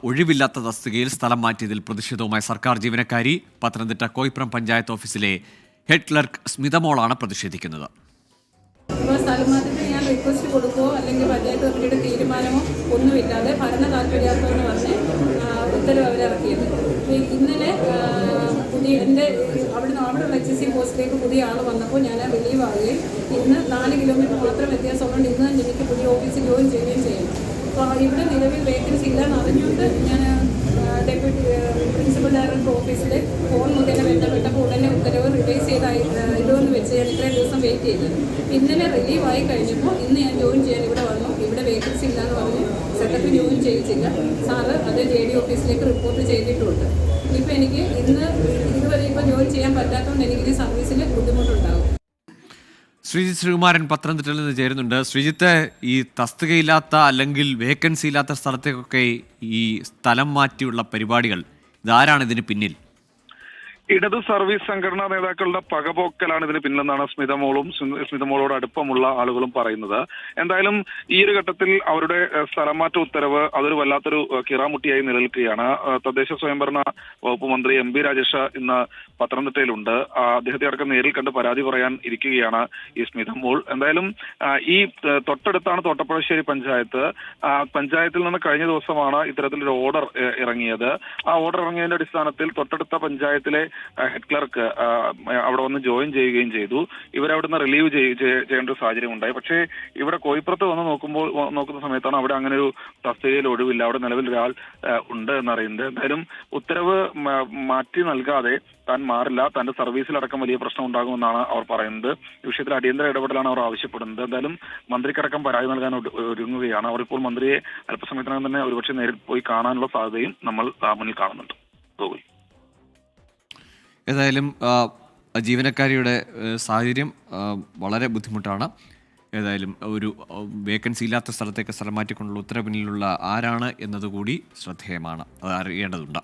ഒഴിവില്ലാത്ത തസ്തികയിൽ സ്ഥലം മാറ്റിയതിൽ പ്രതിഷേധവുമായി സർക്കാർ ജീവനക്കാരി പത്തനംതിട്ട കോയിപ്രം പഞ്ചായത്ത് ഓഫീസിലെ ഹെഡ് ക്ലർക്ക് സ്മിതമോളാണ് പ്രതിഷേധിക്കുന്നത്. സ്ഥലം മാറ്റത്തിന് ഞാൻ റിക്വസ്റ്റ് കൊടുക്കുകയോ അല്ലെങ്കിൽ പഞ്ചായത്ത് കമ്മിറ്റിയുടെ തീരുമാനമോ ഒന്നുമില്ലാതെ ഭരണ താല്പര്യാർത്ഥമെന്ന് പറഞ്ഞ് ഉത്തരവ് അവരിറക്കിയത്. ഇന്നലെ എൻ്റെ അവിടെയുള്ള HSC പോസ്റ്റിലേക്ക് പുതിയ ആൾ വന്നപ്പോൾ ഞാൻ റിലീവ് ആവുകയും ഇന്ന് 4 കിലോമീറ്റർ മാത്രം വ്യത്യാസമുണ്ട്. ഇന്ന് തന്നെ എനിക്ക് പുതിയ ഓഫീസിൽ ജോയിൻ ചെയ്യുകയും ചെയ്യും. അപ്പോൾ ഇവിടെ നിലവിൽ വേക്കൻസി ഇല്ലെന്ന് അറിഞ്ഞുകൊണ്ട് ഞാൻ ഡെപ്യൂട്ടി പ്രിൻസിപ്പൽ ഡയറക്ടർ ഓഫീസിൽ ഫോൺ മുഖേന ബന്ധപ്പെട്ടപ്പോൾ ഉടനെ ഉത്തരവ് റിലീസ് ഇടുമെന്ന് വെച്ച് ഞാൻ ഇത്രയും ദിവസം വെയിറ്റ് ചെയ്തത്. ഇന്നലെ റിലീവായി കഴിഞ്ഞപ്പോൾ ഇന്ന് ഞാൻ ജോയിൻ ചെയ്യാൻ ഇവിടെ വന്നു. ഇവിടെ വേക്കൻസി ഇല്ലയെന്ന് പറഞ്ഞ് സെക്രട്ടറി ജോയിൻ ചെയ്യിച്ചില്ല. സാറ് അത് JD ഓഫീസിലേക്ക് റിപ്പോർട്ട് ചെയ്തിട്ടുമുണ്ട്. ഇപ്പോൾ എനിക്ക് ഇതുവരെ ഇപ്പോൾ ജോയിൻ ചെയ്യാൻ പറ്റാത്തതുകൊണ്ട് എനിക്ക് സർവീസിൽ ബുദ്ധിമുട്ടുണ്ടാകും. ശ്രീജിത്ത് ശ്രീകുമാരൻ പത്തനംതിട്ടയിൽ നിന്ന് ചേരുന്നുണ്ട്. ശ്രീജിത്ത്, ഈ തസ്തികയില്ലാത്ത അല്ലെങ്കിൽ വേക്കൻസി ഇല്ലാത്ത സ്ഥലത്തേക്കൊക്കെ ഈ സ്ഥലം മാറ്റിയുള്ള പരിപാടികൾ, ഇതാരാണ് ഇതിന് പിന്നിൽ? ഇടതു സർവീസ് സംഘടനാ നേതാക്കളുടെ പകപോക്കലാണ് ഇതിന് പിന്നിലെന്നാണ് സ്മിതമോളോട് അടുപ്പമുള്ള ആളുകളും പറയുന്നത്. എന്തായാലും ഈ ഒരു ഘട്ടത്തിൽ അവരുടെ സ്ഥലംമാറ്റ ഉത്തരവ് അതൊരു വല്ലാത്തൊരു കിറാമുട്ടിയായി നിലനിൽക്കുകയാണ്. തദ്ദേശ സ്വയംഭരണ വകുപ്പ് മന്ത്രി MB രാജേഷ് ഇന്ന് പത്തനംതിട്ടയിലുണ്ട്. അദ്ദേഹത്തെ അടക്കം നേരിൽ കണ്ട് പരാതി പറയാൻ ഇരിക്കുകയാണ് ഈ സ്മിതമോൾ. എന്തായാലും ഈ തൊട്ടടുത്താണ് തോട്ടപ്പുഴശ്ശേരി പഞ്ചായത്ത്. പഞ്ചായത്തിൽ നിന്ന് കഴിഞ്ഞ ദിവസമാണ് ഇത്തരത്തിലൊരു ഓർഡർ ഇറങ്ങിയത്. ആ ഓർഡർ ഇറങ്ങിയതിന്റെ അടിസ്ഥാനത്തിൽ തൊട്ടടുത്ത പഞ്ചായത്തിലെ ഹെഡ് ക്ലർക്ക് അവിടെ വന്ന് ജോയിൻ ചെയ്യുകയും ചെയ്തു. ഇവരവിടുന്ന് റിലീവ് ചെയ്യേണ്ട ഒരു സാഹചര്യം ഉണ്ടായി. പക്ഷേ ഇവിടെ കോയിപ്പുറത്ത് വന്ന് നോക്കുന്ന സമയത്താണ് അവിടെ അങ്ങനെ ഒരു തസ്തികയിൽ ഒഴിവില്ല, അവിടെ നിലവിൽ ഒരാൾ ഉണ്ട് എന്നറിയുന്നത്. എന്തായാലും ഉത്തരവ് മാറ്റി നൽകാതെ താൻ മാറില്ല, തന്റെ സർവീസിലടക്കം വലിയ പ്രശ്നം ഉണ്ടാകുമെന്നാണ് അവർ പറയുന്നത്. ഈ വിഷയത്തിൽ അടിയന്തര ഇടപെടലാണ് അവർ ആവശ്യപ്പെടുന്നത്. എന്തായാലും മന്ത്രിക്കടക്കം പരാതി നൽകാൻ ഒരുങ്ങുകയാണ് അവർ. ഇപ്പോൾ മന്ത്രിയെ അല്പസമയത്തിനകം തന്നെ ഒരുപക്ഷെ നേരിൽ പോയി കാണാനുള്ള സാധ്യതയും നമ്മൾ മുന്നിൽ കാണുന്നുണ്ട്. ഏതായാലും ജീവനക്കാരിയുടെ സാഹചര്യം വളരെ ബുദ്ധിമുട്ടാണ്. ഏതായാലും ഒരു വേക്കൻസി ഇല്ലാത്ത സ്ഥലത്തേക്ക് സ്ഥലം മാറ്റിക്കൊണ്ടുള്ള ഉത്തരവിനുള്ള ആരാണ് എന്നതുകൂടി ശ്രദ്ധേയമാണ്. അത് അറിയേണ്ടതുണ്ട്.